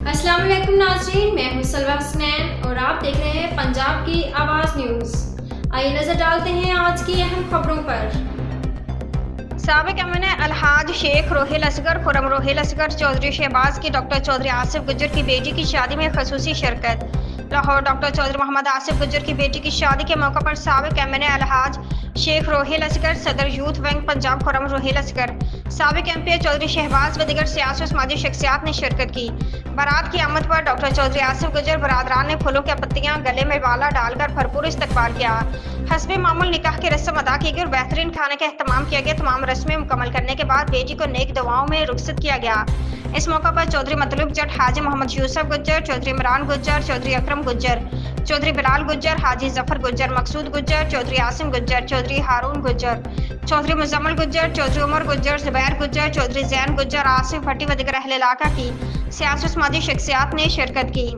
अस्सलाम वालेकुम नाज़रीन, मैं हूं सलवा हसनैन और आप देख रहे हैं पंजाब की आवाज़ न्यूज़। आइए नजर डालते हैं आज की अहम खबरों पर। साबिक एमएन अलहाज शेख रोहिल असगर खुरम रोहिल असगर चौधरी शहबाज की डॉक्टर चौधरी आसिफ गुज्जर की बेटी की शादी में खसूसी शिरकत। लाहौर डॉक्टर चौधरी मोहम्मद आसिफ गुज्जर की बेटी की शादी के मौके पर साबिक एमएन अलहाज शेख रोहिल असगर, सदर यूथ विंग पंजाब खुरम रोहिल असगर, साबिक एमपी चौधरी शहबाज व दीगर सियासी समाजी शख्सियात ने शिरकत की। बारात की आमद पर डॉक्टर चौधरी आसिफ गुज्जर बरादरान ने फूलों की पत्तियां गले में बाला डालकर भरपूर इस्तकबाल किया। हस्बे मामूल निकाह की रस्म अदा की गई और बेहतरीन खाने का एहतमाम किया गया। तमाम रस्में मुकम्मल करने के बाद बेटी को नेक दुआओं में रुखसत किया गया। इस मौके पर चौधरी मतलूब जट हाजी मोहम्मद यूसुफ गुज्जर, चौधरी इमरान गुज्जर, चौधरी अकरम गुज्जर, चौधरी बिलाल गुज्जर, हाजी जफर गुज्जर, मकसूद गुज्जर, चौधरी आसिम गुज्जर, चौधरी हारून गुज्जर, चौधरी मुजम्मल गुज्जर, चौधरी उमर गुज्जर, जुबैर गुज्जर, चौधरी जैन गुज्जर, आसिफ भट्टी व दीगर अहले इलाका की सियासी समाजी शख्सियात ने शिरकत की।